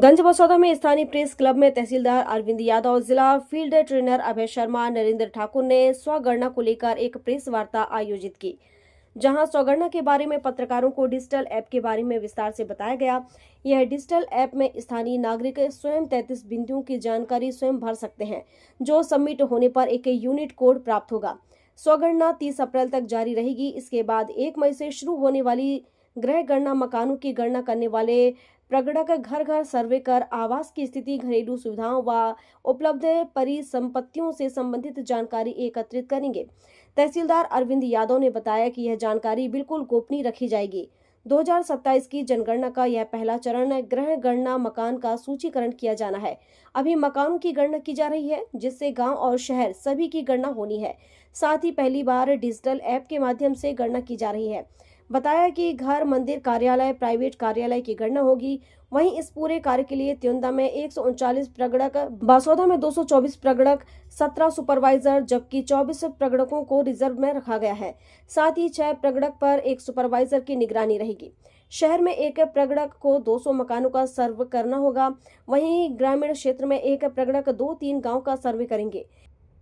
गंजबसौदा में स्थानीय press club में तहसीलदार अरविंद यादव, जिला फील्ड ट्रेनर अभय शर्मा, नरेंद्र ठाकुर ने स्वगणना को लेकर एक प्रेस वार्ता आयोजित की, जहां स्वगणना के बारे में पत्रकारों को डिजिटल ऐप के बारे में विस्तार से बताया गया। यह डिजिटल ऐप में स्थानीय नागरिक स्वयं 33 बिंदुओं की जानकारी स्वयं भर सकते हैं, जो सबमिट होने पर एक यूनिट कोड प्राप्त होगा। स्वगणना 30 अप्रैल तक जारी रहेगी। इसके बाद 1 मई से शुरू होने वाली गृह गणना मकानों की गणना करने वाले प्रगणक घर घर सर्वे कर आवास की स्थिति, घरेलू सुविधाओं व उपलब्ध परिसंपत्तियों से संबंधित जानकारी एकत्रित करेंगे। तहसीलदार अरविंद यादव ने बताया कि यह जानकारी बिल्कुल गोपनीय रखी जाएगी। 2027 की जनगणना का यह पहला चरण गृह गणना मकान का सूचीकरण किया जाना है। अभी मकानों की गणना की जा रही है, जिससे गांव और शहर सभी की गणना होनी है। साथ ही पहली बार डिजिटल ऐप के माध्यम से गणना की जा रही है। बताया कि घर, मंदिर, कार्यालय, प्राइवेट कार्यालय की गणना होगी। वहीं इस पूरे कार्य के लिए त्योंदा में 139 प्रगणक, बासौदा में 224 प्रगणक, 17 सुपरवाइजर जबकि 24 प्रगणकों को रिजर्व में रखा गया है। साथ ही 6 प्रगणक पर 1 सुपरवाइजर की निगरानी रहेगी। शहर में 1 प्रगणक को 200 मकानों का सर्वे करना होगा। वहीं ग्रामीण क्षेत्र में 1 प्रगणक 2-3 गाँव का सर्वे करेंगे।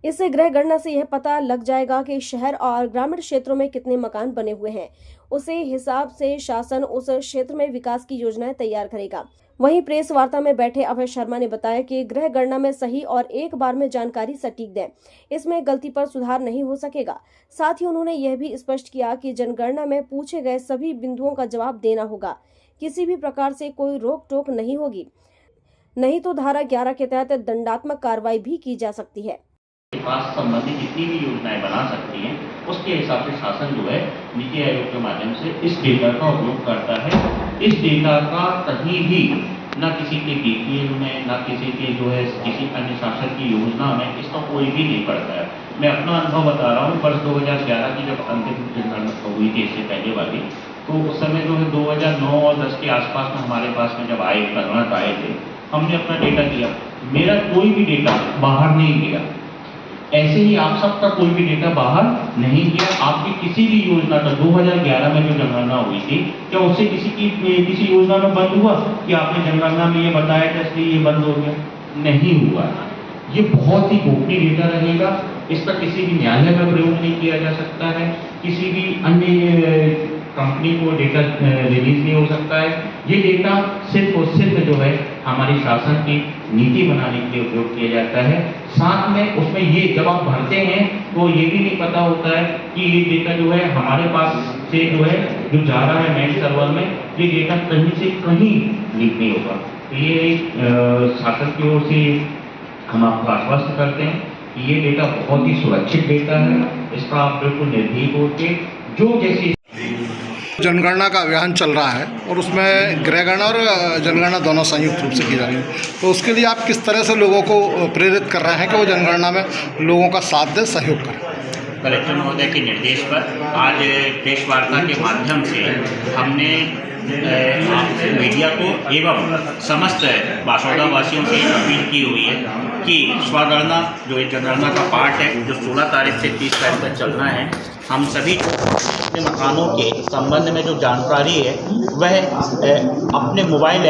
इस गृह गणना से यह पता लग जाएगा कि शहर और ग्रामीण क्षेत्रों में कितने मकान बने हुए हैं। उसी हिसाब से शासन उस क्षेत्र में विकास की योजनाएं तैयार करेगा। वहीं प्रेस वार्ता में बैठे अभय शर्मा ने बताया कि गृह गणना में सही और एक बार में जानकारी सटीक दें, इसमें गलती पर सुधार नहीं हो सकेगा। साथ ही उन्होंने यह भी स्पष्ट किया कि जनगणना में पूछे गए सभी बिंदुओं का जवाब देना होगा। किसी भी प्रकार से कोई रोक टोक नहीं होगी, नहीं तो धारा 11 के तहत दंडात्मक कार्रवाई भी की जा सकती है। विकास संबंधी जितनी भी योजनाएं बना सकती हैं, उसके हिसाब से शासन जो है नीति आयोग के माध्यम से इस डेटा का उपयोग करता है। इस डेटा का कहीं भी न किसी के डीपीएल में, न किसी के जो है किसी अन्य शासन की योजना में इसका कोई भी नहीं पड़ता है। मैं अपना अनुभव बता रहा हूँ। वर्ष 2011 की जब अंतिम जनगणना हुई थी, इससे पहले वाली, तो उस समय जो है 2009 और 10 के आसपास में हमारे पास में जब आए गणना आए थे, हमने अपना डेटा दिया। मेरा कोई भी डेटा बाहर नहीं गया। ऐसे ही आप सबका कोई भी डेटा बाहर नहीं गया। आपकी किसी भी योजना का 2011 में जो जनगणना हुई थी, क्या उससे किसी योजना में बंद हुआ कि आपने जनगणना में ये बताया था इसलिए ये बंद हो गया? नहीं हुआ। ये बहुत ही गोपनीय डेटा रहेगा। इसका किसी भी न्यायालय में प्रयोग नहीं किया जा सकता है। किसी भी अन्य कंपनी को डेटा रिलीज नहीं हो सकता है। ये डेटा सिर्फ और सिर्फ जो है हमारी शासन की नीति बनाने के लिए उपयोग किया जाता है। साथ में उसमें ये जब आप भरते हैं तो ये भी नहीं पता होता है कि ये डेटा जो है हमारे पास से जो है जो जा रहा है मेल सर्वर में, ये डेटा कहीं से कहीं लीक नहीं होगा। तो ये शासन की ओर से हम आपको आश्वस्त करते हैं कि ये डेटा बहुत ही सुरक्षित डेटा है। इसका आप बिल्कुल निर्भीक होकर जो जैसी जनगणना का अभियान चल रहा है और उसमें गृह गणना और जनगणना दोनों संयुक्त रूप से की जा रही है, तो उसके लिए आप किस तरह से लोगों को प्रेरित कर रहे हैं कि वो जनगणना में लोगों का साथ दे, सहयोग करें? कलेक्टर महोदय के निर्देश पर आज प्रेस वार्ता के माध्यम से हमने मीडिया को एवं समस्त बासौदा वासियों से अपील की हुई है कि स्वगणना जो एक जनगणना का पार्ट है, जो 16 तारीख से 30 तारीख तक चलना है, हम सभी अपने मकानों के संबंध में जो जानकारी है वह अपने मोबाइल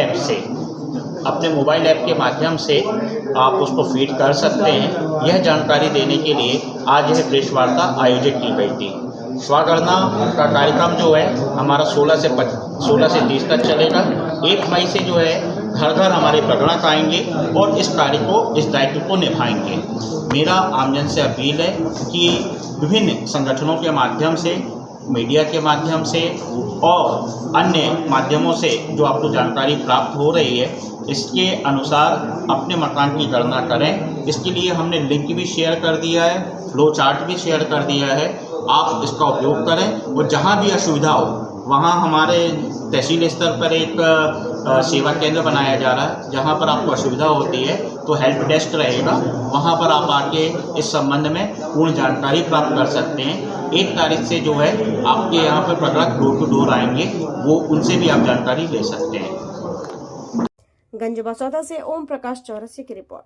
ऐप के माध्यम से आप उसको फीड कर सकते हैं। यह जानकारी देने के लिए आज यह प्रेस वार्ता आयोजित की गई थी। स्वगणना का कार्यक्रम जो है हमारा 16 से 30 तक चलेगा। 1 मई से जो है घर घर हमारे प्रगणक आएंगे और इस दायित्व को निभाएंगे। मेरा आमजन से अपील है कि विभिन्न संगठनों के माध्यम से, मीडिया के माध्यम से और अन्य माध्यमों से जो आपको जानकारी प्राप्त हो रही है, इसके अनुसार अपने मकान की गणना करें। इसके लिए हमने लिंक भी शेयर कर दिया है, फ्लो चार्ट भी शेयर कर दिया है। आप इसका उपयोग करें और जहां भी असुविधा हो वहां हमारे तहसील स्तर पर एक सेवा केंद्र बनाया जा रहा है। जहां पर आपको असुविधा होती है तो हेल्प डेस्क रहेगा, वहां पर आप आके इस संबंध में पूर्ण जानकारी प्राप्त कर सकते हैं। 1 तारीख से जो है आपके यहाँ पर प्रगणक डोर टू डोर आएंगे, वो उनसे भी आप जानकारी ले सकते हैं। गंजबसौदा से ओम प्रकाश चौरसिया की रिपोर्ट।